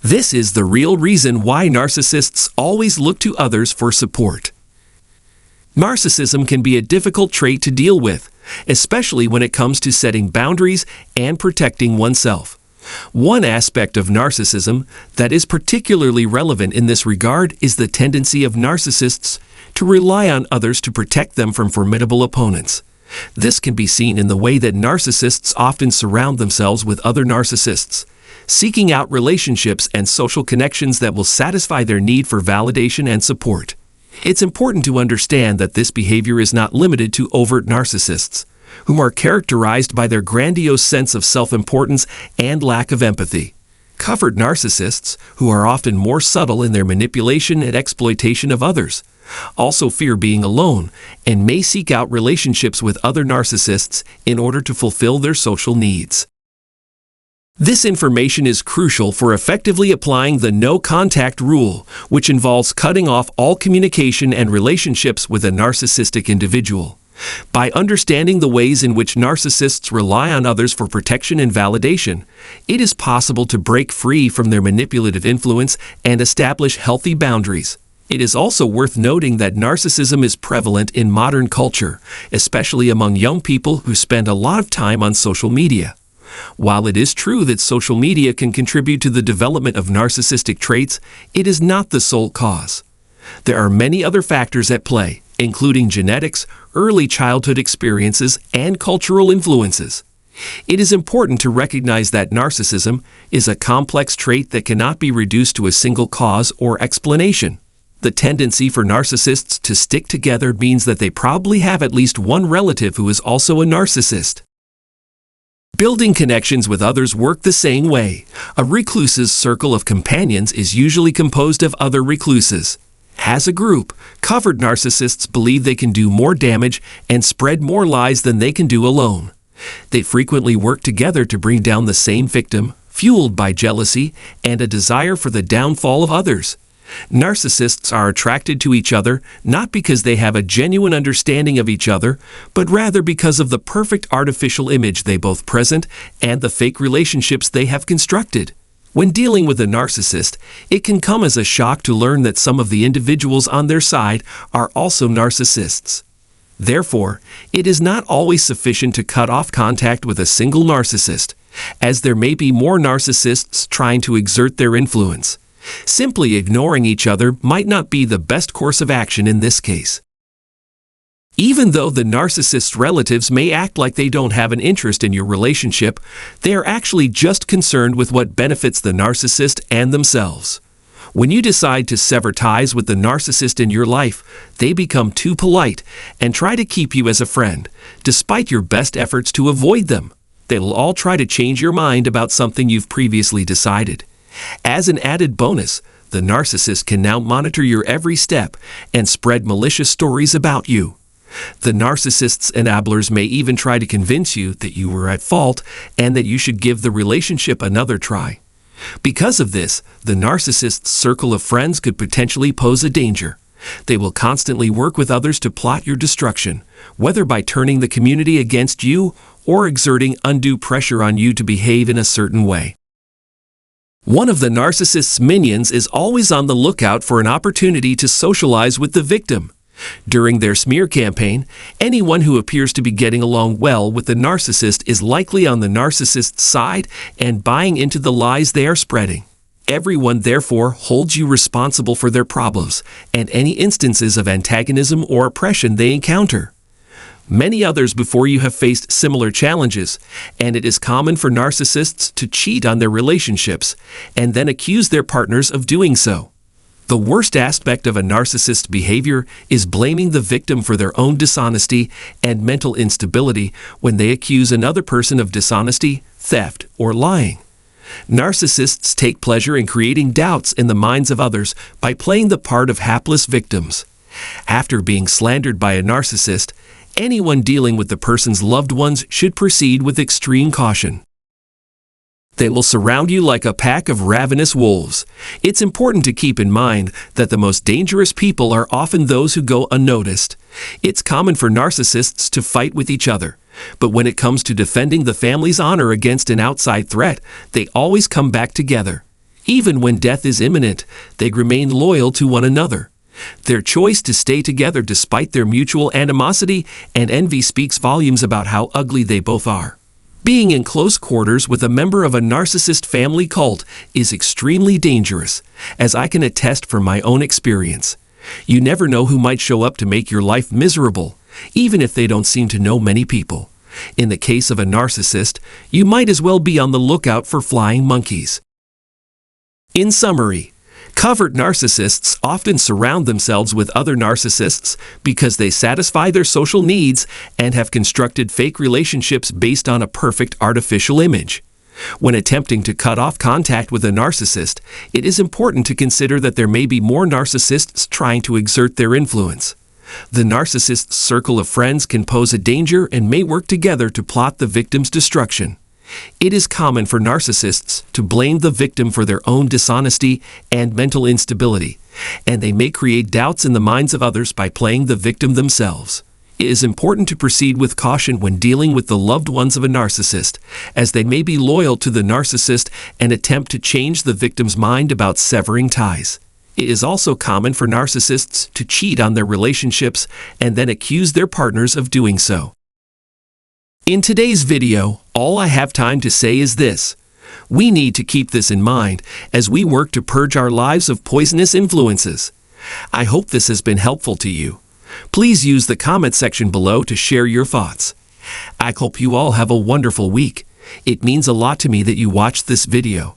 This is the real reason why narcissists always look to others for support. Narcissism can be a difficult trait to deal with, especially when it comes to setting boundaries and protecting oneself. One aspect of narcissism that is particularly relevant in this regard is the tendency of narcissists to rely on others to protect them from formidable opponents. This can be seen in the way that narcissists often surround themselves with other narcissists, seeking out relationships and social connections that will satisfy their need for validation and support. It's important to understand that this behavior is not limited to overt narcissists, whom are characterized by their grandiose sense of self-importance and lack of empathy. Covert narcissists, who are often more subtle in their manipulation and exploitation of others, also fear being alone and may seek out relationships with other narcissists in order to fulfill their social needs. This information is crucial for effectively applying the no-contact rule, which involves cutting off all communication and relationships with a narcissistic individual. By understanding the ways in which narcissists rely on others for protection and validation, it is possible to break free from their manipulative influence and establish healthy boundaries. It is also worth noting that narcissism is prevalent in modern culture, especially among young people who spend a lot of time on social media. While it is true that social media can contribute to the development of narcissistic traits, it is not the sole cause. There are many other factors at play, including genetics, early childhood experiences, and cultural influences. It is important to recognize that narcissism is a complex trait that cannot be reduced to a single cause or explanation. The tendency for narcissists to stick together means that they probably have at least one relative who is also a narcissist. Building connections with others work the same way. A recluse's circle of companions is usually composed of other recluses. As a group, covert narcissists believe they can do more damage and spread more lies than they can do alone. They frequently work together to bring down the same victim, fueled by jealousy and a desire for the downfall of others. Narcissists are attracted to each other not because they have a genuine understanding of each other, but rather because of the perfect artificial image they both present and the fake relationships they have constructed. When dealing with a narcissist, it can come as a shock to learn that some of the individuals on their side are also narcissists. Therefore, it is not always sufficient to cut off contact with a single narcissist, as there may be more narcissists trying to exert their influence. Simply ignoring each other might not be the best course of action in this case. Even though the narcissist's relatives may act like they don't have an interest in your relationship, they are actually just concerned with what benefits the narcissist and themselves. When you decide to sever ties with the narcissist in your life, they become too polite and try to keep you as a friend, despite your best efforts to avoid them. They will all try to change your mind about something you've previously decided. As an added bonus, the narcissist can now monitor your every step and spread malicious stories about you. The narcissist's enablers may even try to convince you that you were at fault and that you should give the relationship another try. Because of this, the narcissist's circle of friends could potentially pose a danger. They will constantly work with others to plot your destruction, whether by turning the community against you or exerting undue pressure on you to behave in a certain way. One of the narcissist's minions is always on the lookout for an opportunity to socialize with the victim. During their smear campaign, anyone who appears to be getting along well with the narcissist is likely on the narcissist's side and buying into the lies they are spreading. Everyone, therefore, holds you responsible for their problems and any instances of antagonism or oppression they encounter. Many others before you have faced similar challenges, and it is common for narcissists to cheat on their relationships and then accuse their partners of doing so. The worst aspect of a narcissist's behavior is blaming the victim for their own dishonesty and mental instability when they accuse another person of dishonesty, theft, or lying. Narcissists take pleasure in creating doubts in the minds of others by playing the part of hapless victims. After being slandered by a narcissist, anyone dealing with the person's loved ones should proceed with extreme caution. They will surround you like a pack of ravenous wolves. It's important to keep in mind that the most dangerous people are often those who go unnoticed. It's common for narcissists to fight with each other, but when it comes to defending the family's honor against an outside threat, they always come back together. Even when death is imminent, they remain loyal to one another. Their choice to stay together despite their mutual animosity and envy speaks volumes about how ugly they both are. Being in close quarters with a member of a narcissist family cult is extremely dangerous, as I can attest from my own experience. You never know who might show up to make your life miserable, even if they don't seem to know many people. In the case of a narcissist, you might as well be on the lookout for flying monkeys. In summary, covert narcissists often surround themselves with other narcissists because they satisfy their social needs and have constructed fake relationships based on a perfect artificial image. When attempting to cut off contact with a narcissist, it is important to consider that there may be more narcissists trying to exert their influence. The narcissist's circle of friends can pose a danger and may work together to plot the victim's destruction. It is common for narcissists to blame the victim for their own dishonesty and mental instability, and they may create doubts in the minds of others by playing the victim themselves. It is important to proceed with caution when dealing with the loved ones of a narcissist, as they may be loyal to the narcissist and attempt to change the victim's mind about severing ties. It is also common for narcissists to cheat on their relationships and then accuse their partners of doing so. In today's video, all I have time to say is this. We need to keep this in mind as we work to purge our lives of poisonous influences. I hope this has been helpful to you. Please use the comment section below to share your thoughts. I hope you all have a wonderful week. It means a lot to me that you watched this video.